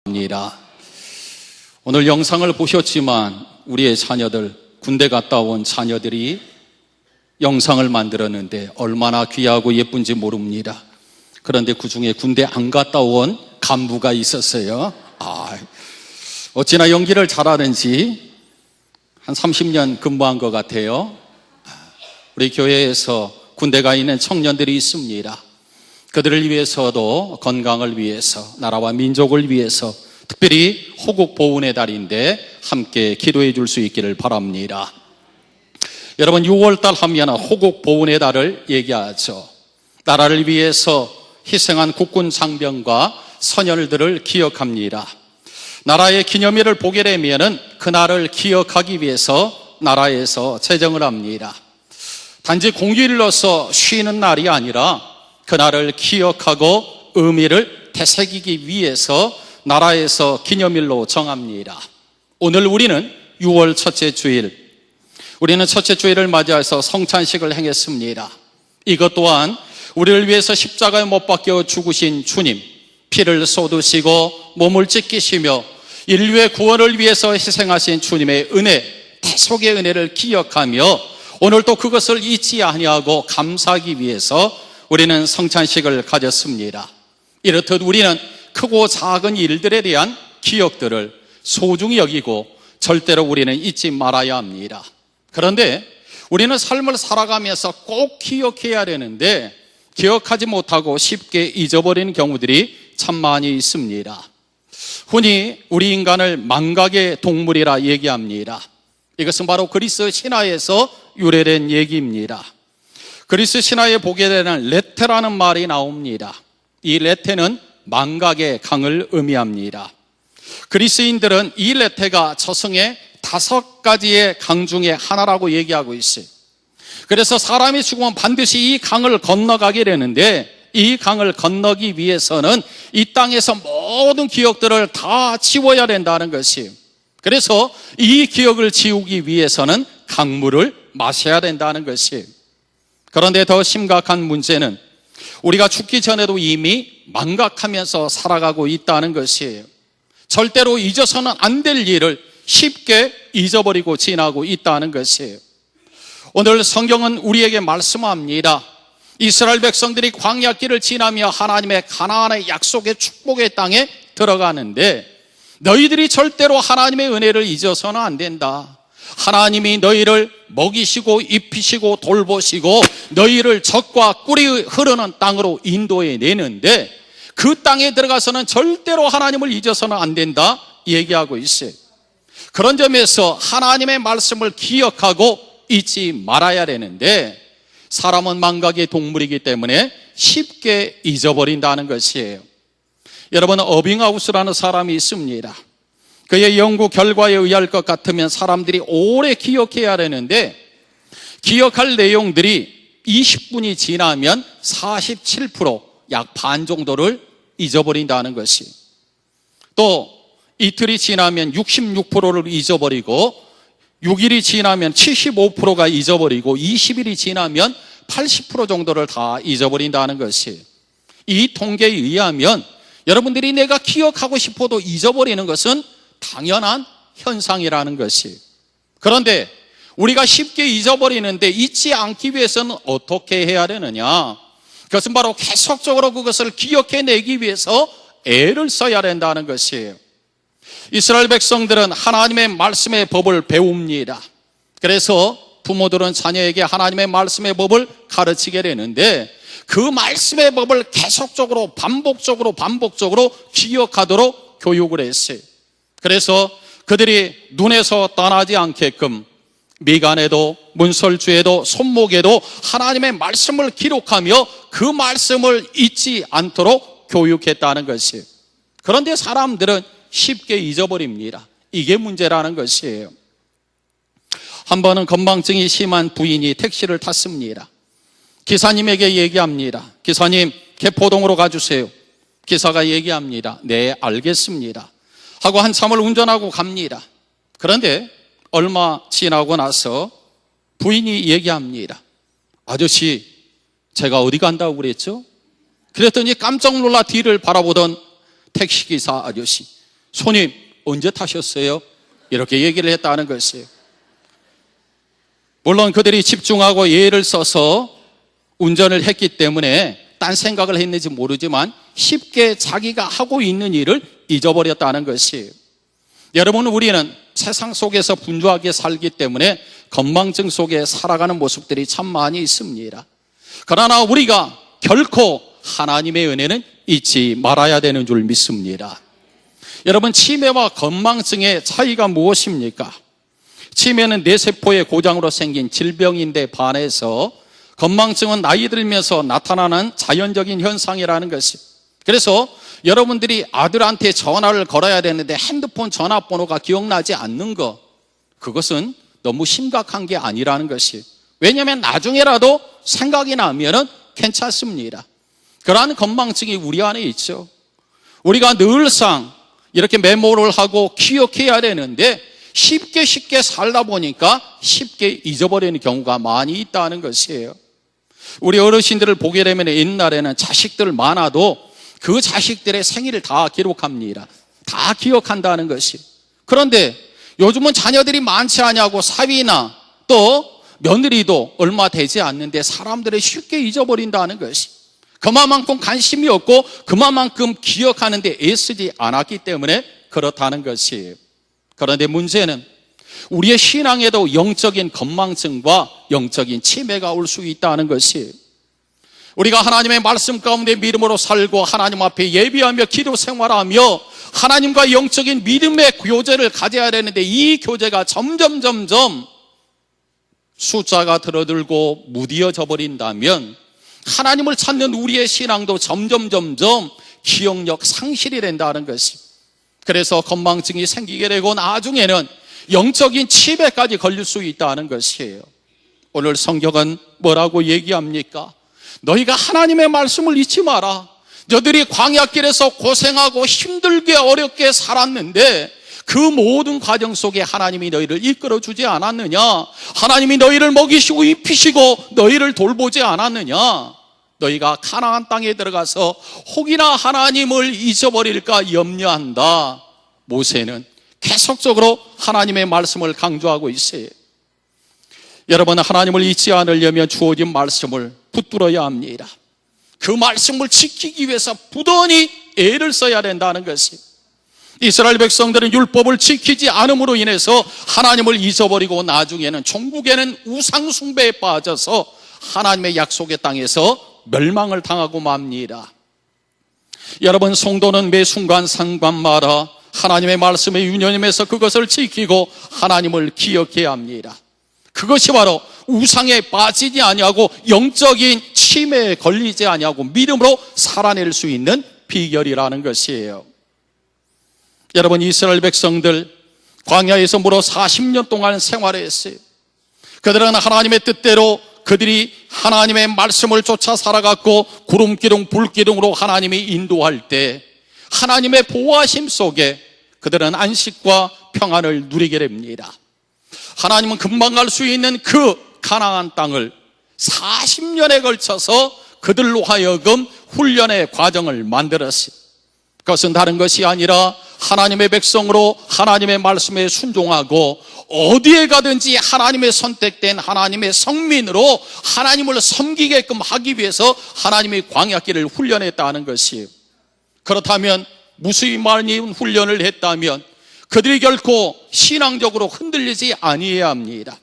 입니다. 오늘 영상을 보셨지만 우리의 자녀들, 군대 갔다 온 자녀들이 영상을 만들었는데 얼마나 귀하고 예쁜지 모릅니다. 그런데 그 중에 군대 안 갔다 온 간부가 있었어요. 어찌나 연기를 잘하는지 한 30년 근무한 것 같아요. 우리 교회에서 군대 가 있는 청년들이 있습니다. 그들을 위해서도 건강을 위해서, 나라와 민족을 위해서 특별히 호국 보훈의 달인데 함께 기도해 줄 수 있기를 바랍니다. 여러분, 6월달 하면 호국 보훈의 달을 얘기하죠. 나라를 위해서 희생한 국군 장병과 선열들을 기억합니다. 나라의 기념일을 보게 되면 그날을 기억하기 위해서 나라에서 제정을 합니다. 단지 공휴일로서 쉬는 날이 아니라 그날을 기억하고 의미를 되새기기 위해서 나라에서 기념일로 정합니다. 오늘 우리는 6월 첫째 주일, 우리는 첫째 주일을 맞이해서 성찬식을 행했습니다. 이것 또한 우리를 위해서 십자가에 못 박혀 죽으신 주님, 피를 쏟으시고 몸을 찢기시며 인류의 구원을 위해서 희생하신 주님의 은혜, 대속의 은혜를 기억하며 오늘 또 그것을 잊지 아니하고 감사하기 위해서 우리는 성찬식을 가졌습니다. 이렇듯 우리는 크고 작은 일들에 대한 기억들을 소중히 여기고 절대로 우리는 잊지 말아야 합니다. 그런데 우리는 삶을 살아가면서 꼭 기억해야 되는데 기억하지 못하고 쉽게 잊어버리는 경우들이 참 많이 있습니다. 흔히 우리 인간을 망각의 동물이라 얘기합니다. 이것은 바로 그리스 신화에서 유래된 얘기입니다. 그리스 신화에 보게 되는 레테라는 말이 나옵니다. 이 레테는 망각의 강을 의미합니다. 그리스인들은 이 레테가 저승의 5가지의 강 중에 하나라고 얘기하고 있어요. 그래서 사람이 죽으면 반드시 이 강을 건너가게 되는데 이 강을 건너기 위해서는 이 땅에서 모든 기억들을 다 지워야 된다는 것이에요. 그래서 이 기억을 지우기 위해서는 강물을 마셔야 된다는 것이에요. 그런데 더 심각한 문제는 우리가 죽기 전에도 이미 망각하면서 살아가고 있다는 것이에요. 절대로 잊어서는 안 될 일을 쉽게 잊어버리고 지나고 있다는 것이에요. 오늘 성경은 우리에게 말씀합니다. 이스라엘 백성들이 광야길을 지나며 하나님의 가나안의 약속의 축복의 땅에 들어가는데 너희들이 절대로 하나님의 은혜를 잊어서는 안 된다. 하나님이 너희를 먹이시고 입히시고 돌보시고 너희를 젖과 꿀이 흐르는 땅으로 인도해 내는데 그 땅에 들어가서는 절대로 하나님을 잊어서는 안 된다 얘기하고 있어요. 그런 점에서 하나님의 말씀을 기억하고 잊지 말아야 되는데 사람은 망각의 동물이기 때문에 쉽게 잊어버린다는 것이에요. 여러분, 어빙하우스라는 사람이 있습니다. 그의 연구 결과에 의할 것 같으면 사람들이 오래 기억해야 되는데 기억할 내용들이 20분이 지나면 47%, 약 반 정도를 잊어버린다는 것이. 또 이틀이 지나면 66%를 잊어버리고 6일이 지나면 75%가 잊어버리고 20일이 지나면 80% 정도를 다 잊어버린다는 것이. 이 통계에 의하면 여러분들이 내가 기억하고 싶어도 잊어버리는 것은 당연한 현상이라는 것이. 그런데 우리가 쉽게 잊어버리는데 잊지 않기 위해서는 어떻게 해야 되느냐? 그것은 바로 계속적으로 그것을 기억해내기 위해서 애를 써야 된다는 것이에요. 이스라엘 백성들은 하나님의 말씀의 법을 배웁니다. 그래서 부모들은 자녀에게 하나님의 말씀의 법을 가르치게 되는데 그 말씀의 법을 계속적으로 반복적으로 기억하도록 교육을 했어요. 그래서 그들이 눈에서 떠나지 않게끔 미간에도 문설주에도 손목에도 하나님의 말씀을 기록하며 그 말씀을 잊지 않도록 교육했다는 것이에요. 그런데 사람들은 쉽게 잊어버립니다. 이게 문제라는 것이에요. 한 번은 건망증이 심한 부인이 택시를 탔습니다. 기사님에게 얘기합니다. 기사님, 개포동으로 가주세요. 기사가 얘기합니다. 네, 알겠습니다 하고 한참을 운전하고 갑니다. 그런데 얼마 지나고 나서 부인이 얘기합니다. 아저씨, 제가 어디 간다고 그랬죠? 그랬더니 깜짝 놀라 뒤를 바라보던 택시기사 아저씨, 손님 언제 타셨어요? 이렇게 얘기를 했다는 것이에요. 물론 그들이 집중하고 예를 써서 운전을 했기 때문에 딴 생각을 했는지 모르지만 쉽게 자기가 하고 있는 일을 잊어버렸다는 것이에요. 여러분, 우리는 세상 속에서 분주하게 살기 때문에 건망증 속에 살아가는 모습들이 참 많이 있습니다. 그러나 우리가 결코 하나님의 은혜는 잊지 말아야 되는 줄 믿습니다. 여러분, 치매와 건망증의 차이가 무엇입니까? 치매는 뇌세포의 고장으로 생긴 질병인데 반해서 건망증은 나이 들면서 나타나는 자연적인 현상이라는 것이. 그래서 여러분들이 아들한테 전화를 걸어야 되는데 핸드폰 전화번호가 기억나지 않는 것, 그것은 너무 심각한 게 아니라는 것이. 왜냐하면 나중에라도 생각이 나면은 괜찮습니다. 그러한 건망증이 우리 안에 있죠. 우리가 늘상 이렇게 메모를 하고 기억해야 되는데 쉽게 살다 보니까 쉽게 잊어버리는 경우가 많이 있다는 것이에요. 우리 어르신들을 보게 되면 옛날에는 자식들 많아도 그 자식들의 생일을 다 기록합니다. 다 기억한다는 것이. 그런데 요즘은 자녀들이 많지 않냐고 사위나 또 며느리도 얼마 되지 않는데 사람들이 쉽게 잊어버린다는 것이. 그만큼 관심이 없고 그만큼 기억하는데 애쓰지 않았기 때문에 그렇다는 것이에요. 그런데 문제는 우리의 신앙에도 영적인 건망증과 영적인 치매가 올 수 있다는 것이에요. 우리가 하나님의 말씀 가운데 믿음으로 살고 하나님 앞에 예비하며 기도 생활하며 하나님과 영적인 믿음의 교제를 가져야 되는데 이 교제가 점점 숫자가 들어들고 무디어져 버린다면 하나님을 찾는 우리의 신앙도 점점 기억력 상실이 된다는 것이. 그래서 건망증이 생기게 되고 나중에는 영적인 치매까지 걸릴 수 있다는 것이에요. 오늘 성경은 뭐라고 얘기합니까? 너희가 하나님의 말씀을 잊지 마라. 너희들이 광야길에서 고생하고 힘들게 어렵게 살았는데 그 모든 과정 속에 하나님이 너희를 이끌어 주지 않았느냐? 하나님이 너희를 먹이시고 입히시고 너희를 돌보지 않았느냐? 너희가 가나안 땅에 들어가서 혹이나 하나님을 잊어버릴까 염려한다. 모세는 계속적으로 하나님의 말씀을 강조하고 있어요. 여러분, 하나님을 잊지 않으려면 주어진 말씀을 붙들어야 합니다. 그 말씀을 지키기 위해서 부단히 애를 써야 된다는 것이. 이스라엘 백성들은 율법을 지키지 않음으로 인해서 하나님을 잊어버리고 나중에는 종국에는 우상 숭배에 빠져서 하나님의 약속의 땅에서 멸망을 당하고 맙니다. 여러분, 성도는 매 순간 상관마다 하나님의 말씀에 유념해서 그것을 지키고 하나님을 기억해야 합니다. 그것이 바로 우상에 빠지지 아니하고 영적인 치매에 걸리지 아니하고 믿음으로 살아낼 수 있는 비결이라는 것이에요. 여러분, 이스라엘 백성들 광야에서 무려 40년 동안 생활했어요. 그들은 하나님의 뜻대로 그들이 하나님의 말씀을 쫓아 살아갔고 구름기둥 불기둥으로 하나님이 인도할 때 하나님의 보호하심 속에 그들은 안식과 평안을 누리게 됩니다. 하나님은 금방 갈 수 있는 그 가나안 땅을 40년에 걸쳐서 그들로 하여금 훈련의 과정을 만들었어요. 그것은 다른 것이 아니라 하나님의 백성으로 하나님의 말씀에 순종하고 어디에 가든지 하나님의 선택된 하나님의 성민으로 하나님을 섬기게끔 하기 위해서 하나님의 광야길을 훈련했다는 것이에요. 그렇다면 무수히 많은 훈련을 했다면 그들이 결코 신앙적으로 흔들리지 아니해야 합니다.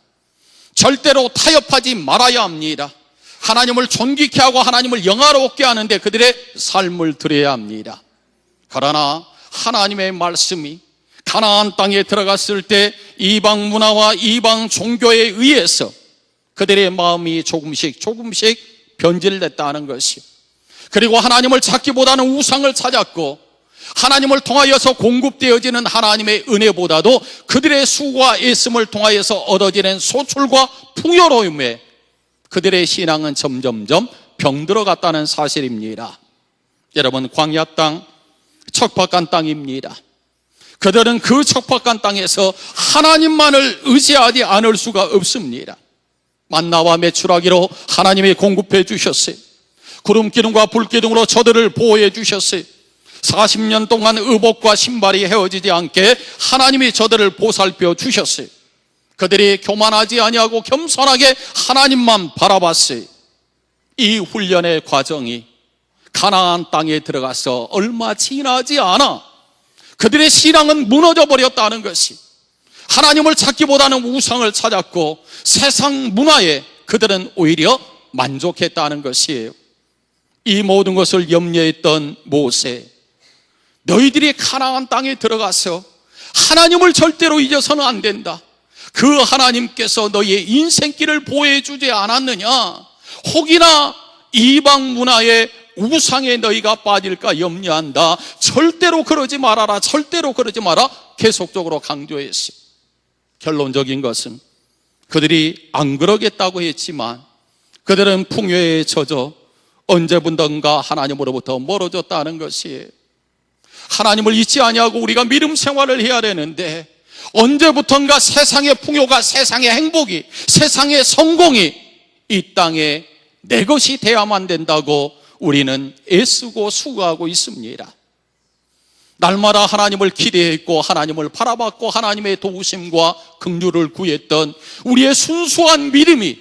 절대로 타협하지 말아야 합니다. 하나님을 존귀케 하고 하나님을 영화롭게 하는데 그들의 삶을 드려야 합니다. 그러나 하나님의 말씀이 가나안 땅에 들어갔을 때 이방 문화와 이방 종교에 의해서 그들의 마음이 조금씩 변질됐다는 것이. 그리고 하나님을 찾기보다는 우상을 찾았고 하나님을 통하여서 공급되어지는 하나님의 은혜보다도 그들의 수고와 애씀을 통하여서 얻어지는 소출과 풍요로움에 그들의 신앙은 점점점 병들어갔다는 사실입니다. 여러분, 광야 땅, 척박한 땅입니다. 그들은 그 척박한 땅에서 하나님만을 의지하지 않을 수가 없습니다. 만나와 메추라기로 하나님이 공급해 주셨어요. 구름기둥과 불기둥으로 저들을 보호해 주셨어요. 40년 동안 의복과 신발이 헤어지지 않게 하나님이 저들을 보살펴 주셨어요. 그들이 교만하지 아니하고 겸손하게 하나님만 바라봤어요. 이 훈련의 과정이 가나안 땅에 들어가서 얼마 지나지 않아 그들의 신앙은 무너져 버렸다는 것이, 하나님을 찾기보다는 우상을 찾았고 세상 문화에 그들은 오히려 만족했다는 것이에요. 이 모든 것을 염려했던 모세, 너희들이 가나안 땅에 들어가서 하나님을 절대로 잊어서는 안 된다. 그 하나님께서 너희의 인생길을 보여주지 않았느냐? 혹이나 이방 문화의 우상에 너희가 빠질까 염려한다. 절대로 그러지 말아라. 절대로 그러지 마라. 계속적으로 강조했어요. 결론적인 것은 그들이 안 그러겠다고 했지만 그들은 풍요에 젖어 언제부턴가 하나님으로부터 멀어졌다는 것이에요. 하나님을 잊지 아니하고 우리가 믿음 생활을 해야 되는데 언제부턴가 세상의 풍요가, 세상의 행복이, 세상의 성공이 이 땅에 내 것이 돼야만 된다고 우리는 애쓰고 수고하고 있습니다. 날마다 하나님을 기대했고 하나님을 바라봤고 하나님의 도우심과 긍휼을 구했던 우리의 순수한 믿음이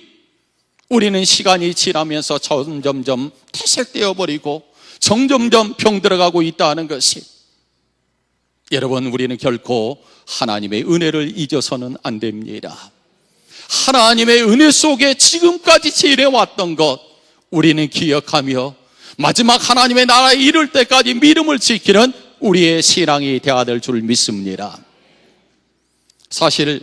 우리는 시간이 지나면서 점점점 퇴색되어 버리고 점점점 병들어가고 있다는 것이, 여러분, 우리는 결코 하나님의 은혜를 잊어서는 안 됩니다. 하나님의 은혜 속에 지금까지 지내왔던 것 우리는 기억하며 마지막 하나님의 나라에 이를 때까지 믿음을 지키는 우리의 신앙이 되어야 될 줄 믿습니다. 사실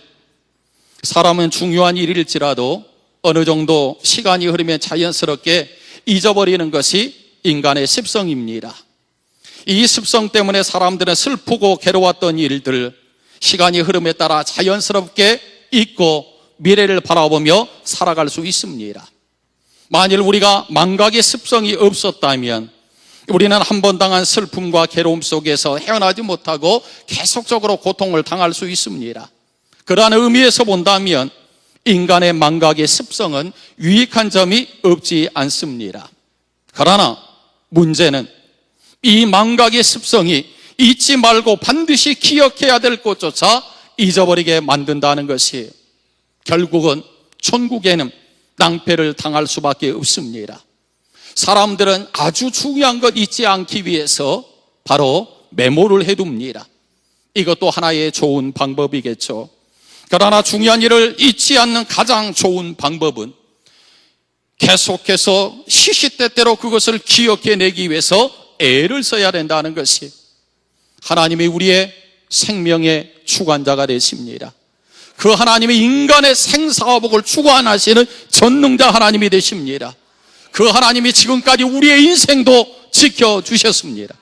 사람은 중요한 일일지라도 어느 정도 시간이 흐르면 자연스럽게 잊어버리는 것이 인간의 습성입니다. 이 습성 때문에 사람들은 슬프고 괴로웠던 일들, 시간이 흐름에 따라 자연스럽게 잊고 미래를 바라보며 살아갈 수 있습니다. 만일 우리가 망각의 습성이 없었다면 우리는 한 번 당한 슬픔과 괴로움 속에서 헤어나지 못하고 계속적으로 고통을 당할 수 있습니다. 그러한 의미에서 본다면 인간의 망각의 습성은 유익한 점이 없지 않습니다. 그러나 문제는 이 망각의 습성이 잊지 말고 반드시 기억해야 될 것조차 잊어버리게 만든다는 것이에요. 결국은 천국에는 낭패를 당할 수밖에 없습니다. 사람들은 아주 중요한 것 잊지 않기 위해서 바로 메모를 해둡니다. 이것도 하나의 좋은 방법이겠죠. 그러나 중요한 일을 잊지 않는 가장 좋은 방법은 계속해서 시시때때로 그것을 기억해내기 위해서 애를 써야 된다는 것이, 하나님이 우리의 생명의 주관자가 되십니다. 그 하나님이 인간의 생사화복을 주관하시는 전능자 하나님이 되십니다. 그 하나님이 지금까지 우리의 인생도 지켜주셨습니다.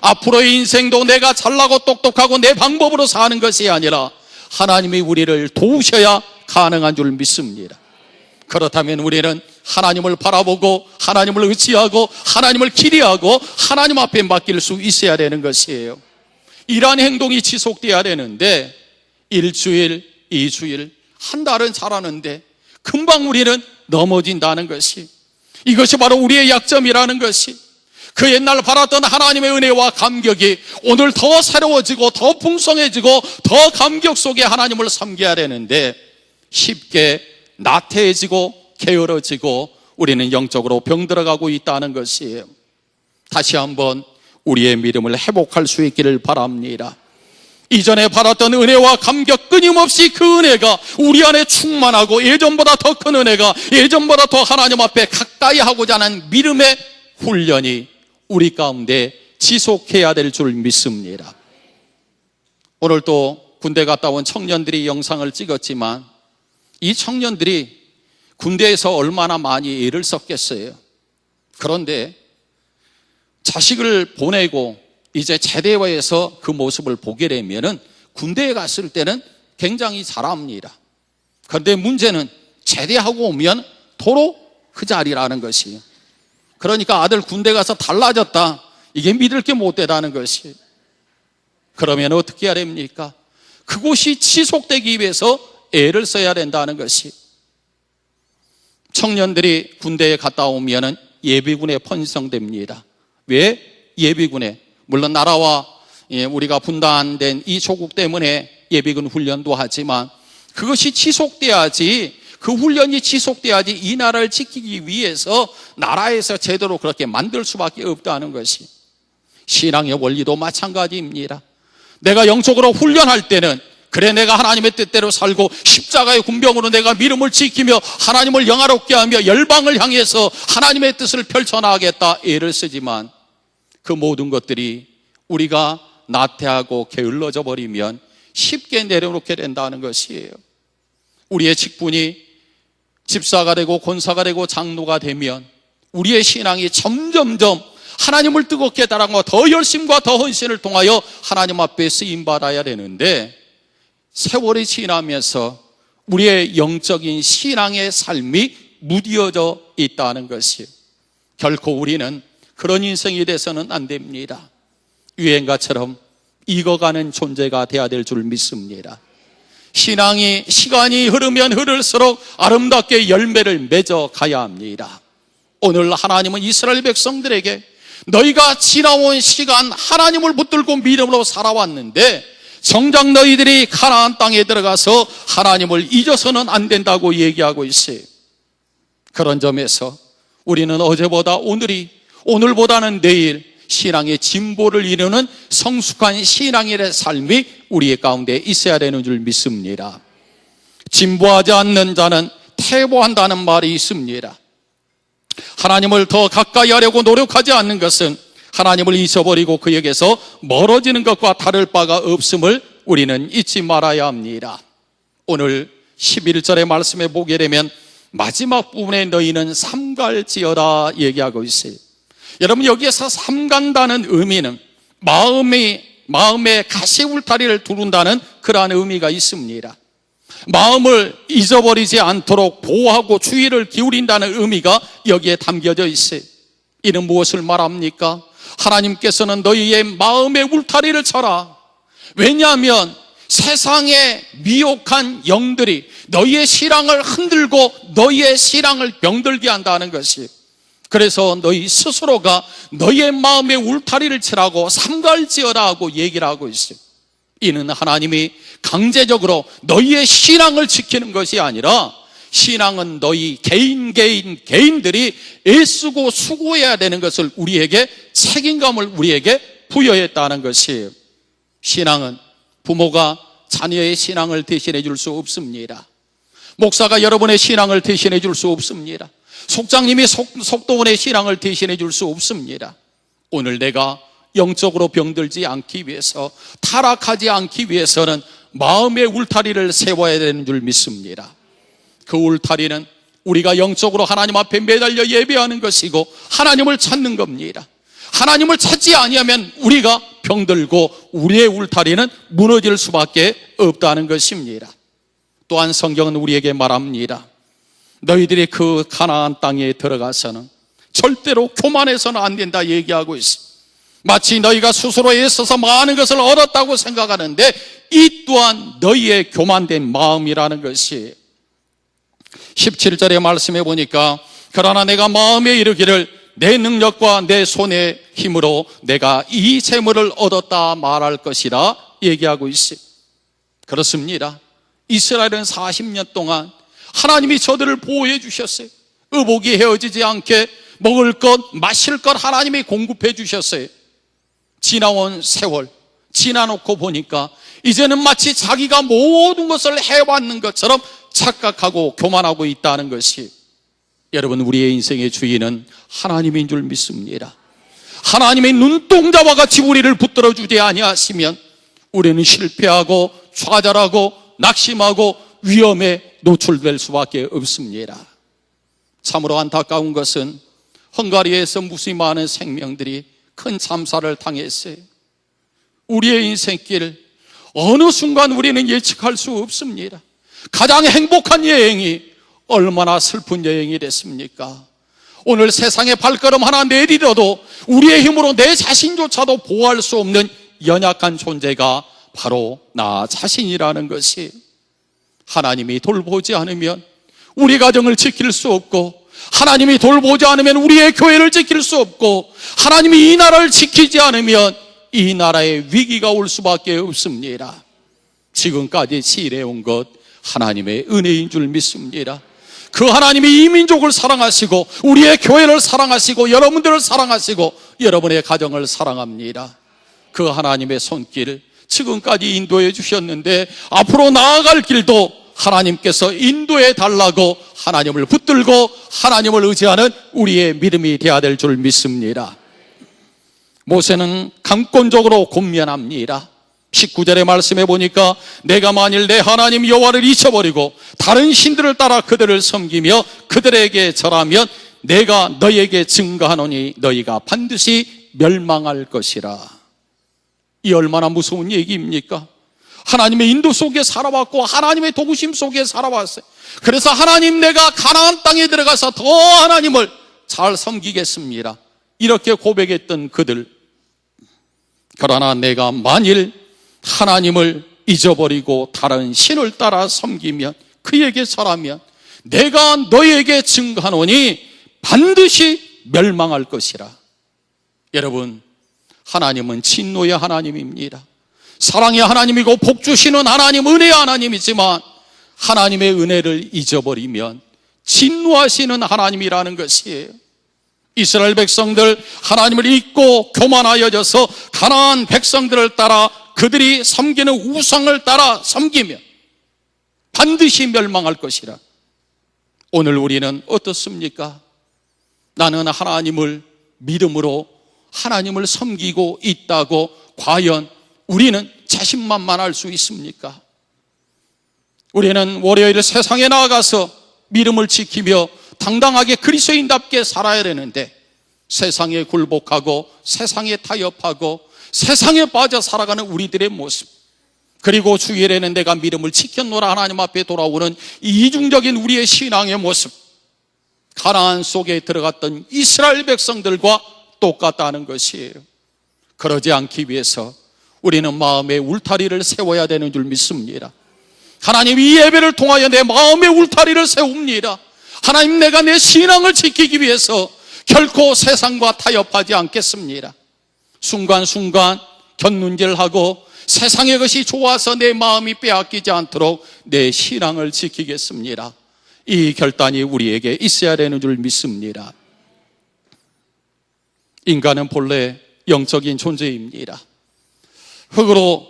앞으로의 인생도 내가 잘나고 똑똑하고 내 방법으로 사는 것이 아니라 하나님이 우리를 도우셔야 가능한 줄 믿습니다. 그렇다면 우리는 하나님을 바라보고 하나님을 의지하고 하나님을 기대하고 하나님 앞에 맡길 수 있어야 되는 것이에요. 이러한 행동이 지속돼야 되는데 일주일, 2주일, 한 달은 잘하는데 금방 우리는 넘어진다는 것이, 이것이 바로 우리의 약점이라는 것이, 그 옛날 받았던 하나님의 은혜와 감격이 오늘 더 새로워지고 더 풍성해지고 더 감격 속에 하나님을 섬겨야 되는데 쉽게 나태해지고 게으러지고 우리는 영적으로 병들어가고 있다는 것이에요. 다시 한번 우리의 믿음을 회복할 수 있기를 바랍니다. 이전에 받았던 은혜와 감격, 끊임없이 그 은혜가 우리 안에 충만하고 예전보다 더 큰 은혜가, 예전보다 더 하나님 앞에 가까이 하고자 하는 믿음의 훈련이 우리 가운데 지속해야 될 줄 믿습니다. 오늘 또 군대 갔다 온 청년들이 영상을 찍었지만 이 청년들이 군대에서 얼마나 많이 애를 썼겠어요. 그런데 자식을 보내고 이제 제대해서 그 모습을 보게 되면은 군대에 갔을 때는 굉장히 잘합니다. 그런데 문제는 제대하고 오면 도로 그 자리라는 것이에요. 그러니까 아들 군대 가서 달라졌다, 이게 믿을 게 못 되다는 것이. 그러면 어떻게 해야 됩니까? 그곳이 지속되기 위해서 애를 써야 된다는 것이. 청년들이 군대에 갔다 오면은 예비군에 편성됩니다. 왜? 예비군에 물론 나라와 우리가 분단된 이 조국 때문에 예비군 훈련도 하지만 그것이 지속돼야지, 그 훈련이 지속돼야지 이 나라를 지키기 위해서 나라에서 제대로 그렇게 만들 수밖에 없다는 것이, 신앙의 원리도 마찬가지입니다. 내가 영적으로 훈련할 때는 그래, 내가 하나님의 뜻대로 살고 십자가의 군병으로 내가 믿음을 지키며 하나님을 영화롭게 하며 열방을 향해서 하나님의 뜻을 펼쳐나가겠다 애를 쓰지만, 그 모든 것들이 우리가 나태하고 게을러져 버리면 쉽게 내려놓게 된다는 것이에요. 우리의 직분이 집사가 되고 권사가 되고 장로가 되면 우리의 신앙이 점점점 하나님을 뜨겁게 따라가고 더 열심과 더 헌신을 통하여 하나님 앞에 쓰임받아야 되는데, 세월이 지나면서 우리의 영적인 신앙의 삶이 무뎌져 있다는 것이에요. 결코 우리는 그런 인생이 돼서는 안 됩니다. 유행가처럼 익어가는 존재가 되어야 될 줄 믿습니다. 신앙이 시간이 흐르면 흐를수록 아름답게 열매를 맺어 가야 합니다. 오늘 하나님은 이스라엘 백성들에게 너희가 지나온 시간 하나님을 붙들고 믿음으로 살아왔는데 정작 너희들이 가나안 땅에 들어가서 하나님을 잊어서는 안 된다고 얘기하고 있어요. 그런 점에서 우리는 어제보다 오늘이, 오늘보다는 내일 신앙의 진보를 이루는 성숙한 신앙인의 삶이 우리의 가운데 있어야 되는 줄 믿습니다. 진보하지 않는 자는 퇴보한다는 말이 있습니다. 하나님을 더 가까이 하려고 노력하지 않는 것은 하나님을 잊어버리고 그에게서 멀어지는 것과 다를 바가 없음을 우리는 잊지 말아야 합니다. 오늘 11절의 말씀에 보게 되면 마지막 부분에 너희는 삼갈지어다 얘기하고 있어요. 여러분, 여기에서 삼간다는 의미는 마음에 가시 울타리를 두른다는 그러한 의미가 있습니다. 마음을 잊어버리지 않도록 보호하고 주의를 기울인다는 의미가 여기에 담겨져 있어요. 이는 무엇을 말합니까? 하나님께서는 너희의 마음의 울타리를 쳐라. 왜냐하면 세상의 미혹한 영들이 너희의 신앙을 흔들고 너희의 신앙을 병들게 한다는 것이, 그래서 너희 스스로가 너희의 마음의 울타리를 치라고 삼갈지어라 하고 얘기를 하고 있어요. 이는 하나님이 강제적으로 너희의 신앙을 지키는 것이 아니라 신앙은 너희 개인들이 애쓰고 수고해야 되는 것을 우리에게, 책임감을 우리에게 부여했다는 것이에요. 신앙은 부모가 자녀의 신앙을 대신해 줄 수 없습니다. 목사가 여러분의 신앙을 대신해 줄 수 없습니다. 속장님이 속도원의 신앙을 대신해 줄 수 없습니다. 오늘 내가 영적으로 병들지 않기 위해서, 타락하지 않기 위해서는 마음의 울타리를 세워야 되는 줄 믿습니다. 그 울타리는 우리가 영적으로 하나님 앞에 매달려 예배하는 것이고 하나님을 찾는 겁니다. 하나님을 찾지 아니하면 우리가 병들고 우리의 울타리는 무너질 수밖에 없다는 것입니다. 또한 성경은 우리에게 말합니다. 너희들이 그 가나안 땅에 들어가서는 절대로 교만해서는 안 된다 얘기하고 있어. 마치 너희가 스스로 애써서 많은 것을 얻었다고 생각하는데 이 또한 너희의 교만된 마음이라는 것이, 17절의 말씀해 보니까 그러나 내가 마음에 이르기를 내 능력과 내 손의 힘으로 내가 이 재물을 얻었다 말할 것이라 얘기하고 있어요. 그렇습니다. 이스라엘은 40년 동안 하나님이 저들을 보호해 주셨어요. 의복이 헤어지지 않게 먹을 것, 마실 것 하나님이 공급해 주셨어요. 지나온 세월 지나놓고 보니까 이제는 마치 자기가 모든 것을 해왔는 것처럼 착각하고 교만하고 있다는 것이, 여러분, 우리의 인생의 주인은 하나님인 줄 믿습니다. 하나님의 눈동자와 같이 우리를 붙들어 주지 아니하시면 우리는 실패하고 좌절하고 낙심하고 위험에 노출될 수밖에 없습니다. 참으로 안타까운 것은 헝가리에서 무수히 생명들이 큰 참사를 당했어요. 우리의 인생길 어느 순간 우리는 예측할 수 없습니다. 가장 행복한 여행이 얼마나 슬픈 여행이 됐습니까? 오늘 세상에 발걸음 하나 내디뎌도 우리의 힘으로 내 자신조차도 보호할 수 없는 연약한 존재가 바로 나 자신이라는 것이, 하나님이 돌보지 않으면 우리 가정을 지킬 수 없고, 하나님이 돌보지 않으면 우리의 교회를 지킬 수 없고, 하나님이 이 나라를 지키지 않으면 이 나라에 위기가 올 수밖에 없습니다. 지금까지 지내온 것 하나님의 은혜인 줄 믿습니다. 그 하나님이 이 민족을 사랑하시고 우리의 교회를 사랑하시고 여러분들을 사랑하시고 여러분의 가정을 사랑합니다. 그 하나님의 손길 지금까지 인도해 주셨는데 앞으로 나아갈 길도 하나님께서 인도해 달라고 하나님을 붙들고 하나님을 의지하는 우리의 믿음이 되어야 될 줄 믿습니다. 모세는 강권적으로 권면합니다. 19절의 말씀에 보니까 내가 만일 내 하나님 여호와를 잊어버리고 다른 신들을 따라 그들을 섬기며 그들에게 절하면 내가 너희에게 증거하노니 너희가 반드시 멸망할 것이라. 이 얼마나 무서운 얘기입니까? 하나님의 인도 속에 살아왔고 하나님의 도우심 속에 살아왔어요. 그래서 하나님, 내가 가나안 땅에 들어가서 더 하나님을 잘 섬기겠습니다, 이렇게 고백했던 그들. 그러나 내가 만일 하나님을 잊어버리고 다른 신을 따라 섬기면, 그에게 절하면 내가 너희에게 증거하노니 반드시 멸망할 것이라. 여러분, 하나님은 진노의 하나님입니다. 사랑의 하나님이고 복 주시는 하나님, 은혜의 하나님이지만 하나님의 은혜를 잊어버리면 진노하시는 하나님이라는 것이에요. 이스라엘 백성들 하나님을 잊고 교만하여져서 가나안 백성들을 따라 그들이 섬기는 우상을 따라 섬기면 반드시 멸망할 것이라. 오늘 우리는 어떻습니까? 나는 하나님을 믿음으로 하나님을 섬기고 있다고 과연 우리는 자신만만할 수 있습니까? 우리는 월요일 세상에 나아가서 믿음을 지키며 당당하게 그리스도인답게 살아야 되는데 세상에 굴복하고 세상에 타협하고 세상에 빠져 살아가는 우리들의 모습, 그리고 주일에는 내가 믿음을 지켰노라 하나님 앞에 돌아오는 이중적인 우리의 신앙의 모습, 가나안 속에 들어갔던 이스라엘 백성들과 똑같다는 것이에요. 그러지 않기 위해서 우리는 마음의 울타리를 세워야 되는 줄 믿습니다. 하나님, 이 예배를 통하여 내 마음의 울타리를 세웁니다. 하나님, 내가 내 신앙을 지키기 위해서 결코 세상과 타협하지 않겠습니다. 순간순간 곁눈질하고 세상의 것이 좋아서 내 마음이 빼앗기지 않도록 내 신앙을 지키겠습니다. 이 결단이 우리에게 있어야 되는 줄 믿습니다. 인간은 본래 영적인 존재입니다. 흙으로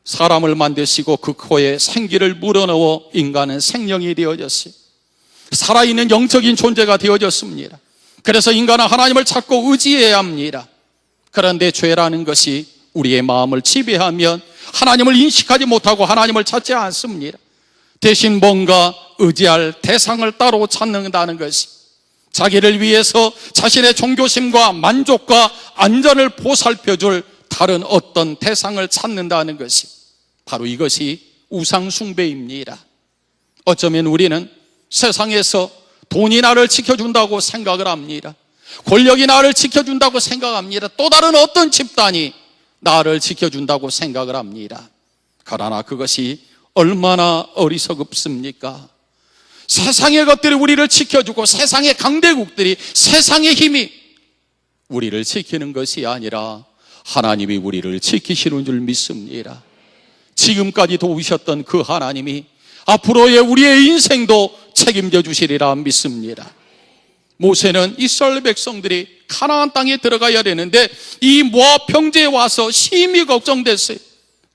사람을 만드시고 그 코에 생기를 물어넣어 인간은 생명이 되어졌어요. 살아있는 영적인 존재가 되어졌습니다. 그래서 인간은 하나님을 찾고 의지해야 합니다. 그런데 죄라는 것이 우리의 마음을 지배하면 하나님을 인식하지 못하고 하나님을 찾지 않습니다. 대신 뭔가 의지할 대상을 따로 찾는다는 것이, 자기를 위해서 자신의 종교심과 만족과 안전을 보살펴줄 다른 어떤 대상을 찾는다는 것이, 바로 이것이 우상숭배입니다. 어쩌면 우리는 세상에서 돈이 나를 지켜준다고 생각을 합니다. 권력이 나를 지켜준다고 생각합니다. 또 다른 어떤 집단이 나를 지켜준다고 생각을 합니다. 그러나 그것이 얼마나 어리석습니까? 세상의 것들이 우리를 지켜주고 세상의 강대국들이, 세상의 힘이 우리를 지키는 것이 아니라 하나님이 우리를 지키시는 줄 믿습니다. 지금까지 도우셨던 그 하나님이 앞으로의 우리의 인생도 책임져 주시리라 믿습니다. 모세는 이스라엘 백성들이 가나안 땅에 들어가야 되는데 이 모압 평지에 와서 심히 걱정됐어요.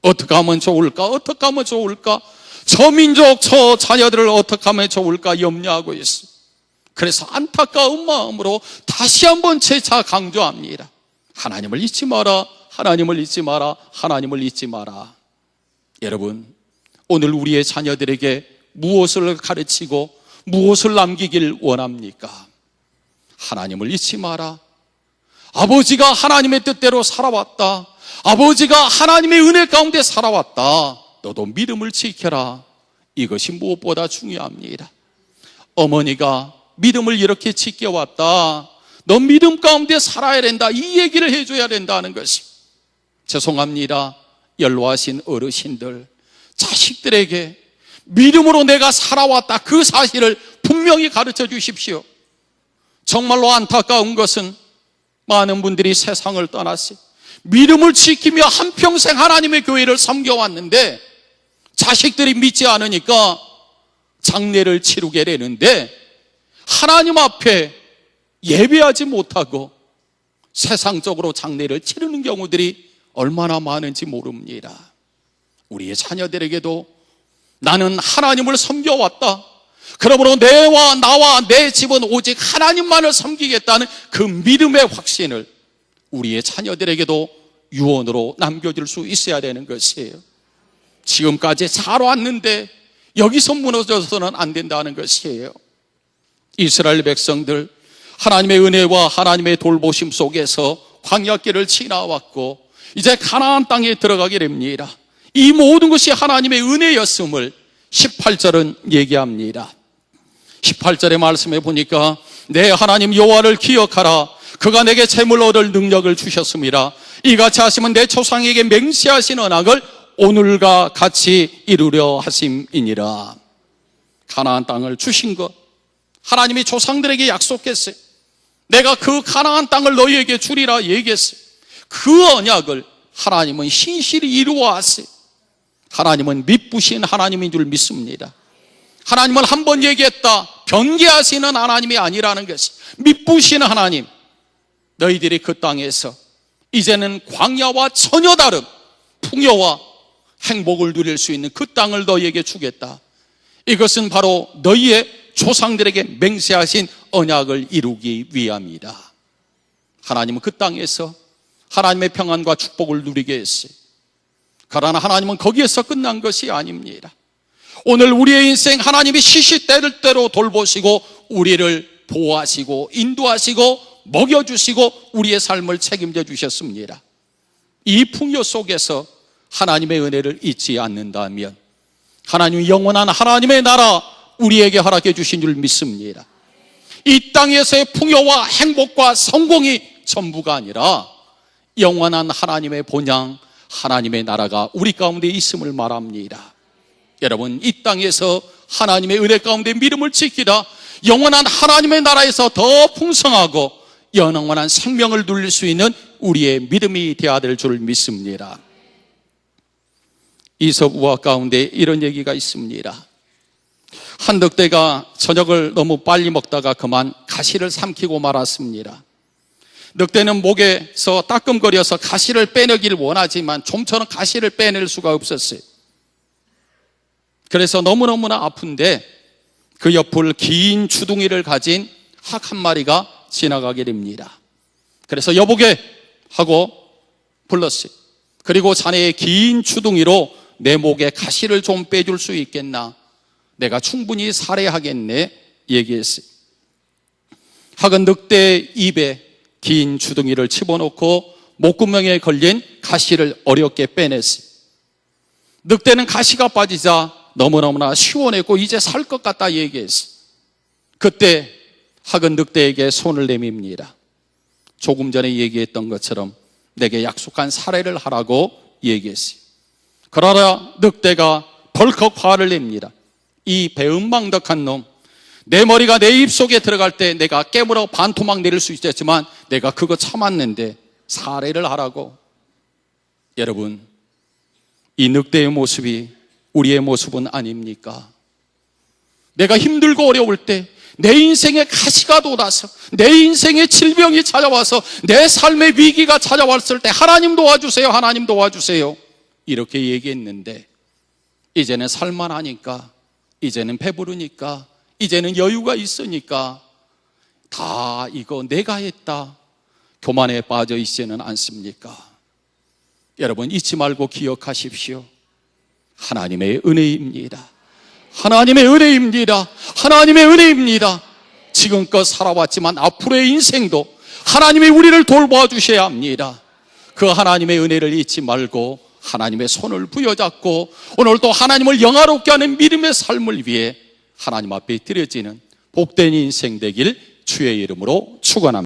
어떻게 하면 좋을까? 어떻게 하면 좋을까? 저 민족, 저 자녀들을 어떻게 하면 좋을까 염려하고 있어요. 그래서 안타까운 마음으로 다시 한번 재차 강조합니다. 하나님을 잊지 마라, 하나님을 잊지 마라, 하나님을 잊지 마라. 여러분, 오늘 우리의 자녀들에게 무엇을 가르치고 무엇을 남기길 원합니까? 하나님을 잊지 마라. 아버지가 하나님의 뜻대로 살아왔다. 아버지가 하나님의 은혜 가운데 살아왔다. 너도 믿음을 지켜라. 이것이 무엇보다 중요합니다. 어머니가 믿음을 이렇게 지켜왔다. 너 믿음 가운데 살아야 된다. 이 얘기를 해줘야 된다는 것이. 죄송합니다. 연로하신 어르신들, 자식들에게 믿음으로 내가 살아왔다, 그 사실을 분명히 가르쳐 주십시오. 정말로 안타까운 것은 많은 분들이 세상을 떠났어요. 믿음을 지키며 한평생 하나님의 교회를 섬겨왔는데 자식들이 믿지 않으니까 장례를 치르게 되는데 하나님 앞에 예배하지 못하고 세상적으로 장례를 치르는 경우들이 얼마나 많은지 모릅니다. 우리의 자녀들에게도 나는 하나님을 섬겨왔다, 그러므로 나와 내 집은 오직 하나님만을 섬기겠다는 그 믿음의 확신을 우리의 자녀들에게도 유언으로 남겨줄 수 있어야 되는 것이에요. 지금까지 잘 왔는데 여기서 무너져서는 안 된다는 것이에요. 이스라엘 백성들 하나님의 은혜와 하나님의 돌보심 속에서 광야길을 지나왔고 이제 가나안 땅에 들어가게 됩니다. 이 모든 것이 하나님의 은혜였음을 18절은 얘기합니다. 18절의 말씀에 보니까 내 하나님 여호와를 기억하라. 그가 내게 재물을 얻을 능력을 주셨습니다. 이같이 하시면 내 조상에게 맹세하신 언약을 오늘과 같이 이루려 하심이니라. 가나안 땅을 주신 것, 하나님이 조상들에게 약속했어요. 내가 그 가나안 땅을 너희에게 주리라 얘기했어요. 그 언약을 하나님은 신실히 이루어왔어요. 하나님은 미쁘신 하나님인 줄 믿습니다. 하나님은 한 번 얘기했다 변개하시는 하나님이 아니라는 것이 미쁘신 하나님. 너희들이 그 땅에서 이제는 광야와 전혀 다른 풍요와 행복을 누릴 수 있는 그 땅을 너희에게 주겠다. 이것은 바로 너희의 조상들에게 맹세하신 언약을 이루기 위함이다. 하나님은 그 땅에서 하나님의 평안과 축복을 누리게 했어요. 그러나 하나님은 거기에서 끝난 것이 아닙니다. 오늘 우리의 인생 하나님이 시시때때로 돌보시고 우리를 보호하시고 인도하시고 먹여주시고 우리의 삶을 책임져 주셨습니다. 이 풍요 속에서 하나님의 은혜를 잊지 않는다면 하나님이 영원한 하나님의 나라 우리에게 허락해 주신 줄 믿습니다. 이 땅에서의 풍요와 행복과 성공이 전부가 아니라 영원한 하나님의 본향 하나님의 나라가 우리 가운데 있음을 말합니다. 여러분, 이 땅에서 하나님의 은혜 가운데 믿음을 지키다 영원한 하나님의 나라에서 더 풍성하고 영원한 생명을 누릴 수 있는 우리의 믿음이 되어야 될 줄 믿습니다. 이솝 우화 가운데 이런 얘기가 있습니다. 한 늑대가 저녁을 너무 빨리 먹다가 그만 가시를 삼키고 말았습니다. 늑대는 목에서 따끔거려서 가시를 빼내기를 원하지만 좀처럼 가시를 빼낼 수가 없었어요. 그래서 너무너무나 아픈데 그 옆을 긴 주둥이를 가진 학 한 마리가 지나가게 됩니다. 그래서 여보게 하고 불렀어요. 그리고 자네의 긴 주둥이로 내 목에 가시를 좀 빼줄 수 있겠나? 내가 충분히 살해하겠네 얘기했어요. 학은 늑대의 입에 긴 주둥이를 집어넣고 목구멍에 걸린 가시를 어렵게 빼냈어요. 늑대는 가시가 빠지자 너무너무나 시원했고 이제 살 것 같다 얘기했어요. 그때 학은 늑대에게 손을 내밉니다. 조금 전에 얘기했던 것처럼 내게 약속한 살해를 하라고 얘기했어요. 그러나 늑대가 덜컥 화를 냅니다. 이 배은망덕한 놈, 내 머리가 내 입속에 들어갈 때 내가 깨물어 반토막 내릴 수 있었지만 내가 그거 참았는데 살해를 하라고. 여러분, 이 늑대의 모습이 우리의 모습은 아닙니까? 내가 힘들고 어려울 때, 내 인생에 가시가 돋아서, 내 인생에 질병이 찾아와서, 내 삶의 위기가 찾아왔을 때 하나님 도와주세요, 하나님 도와주세요 이렇게 얘기했는데 이제는 살만하니까, 이제는 배부르니까, 이제는 여유가 있으니까 다 이거 내가 했다 교만에 빠져 있지는 않습니까? 여러분, 잊지 말고 기억하십시오. 하나님의 은혜입니다. 하나님의 은혜입니다. 하나님의 은혜입니다. 지금껏 살아왔지만 앞으로의 인생도 하나님이 우리를 돌보아 주셔야 합니다. 그 하나님의 은혜를 잊지 말고 하나님의 손을 부여잡고 오늘도 하나님을 영화롭게 하는 믿음의 삶을 위해 하나님 앞에 드려지는 복된 인생 되길 주의 이름으로 축원합니다.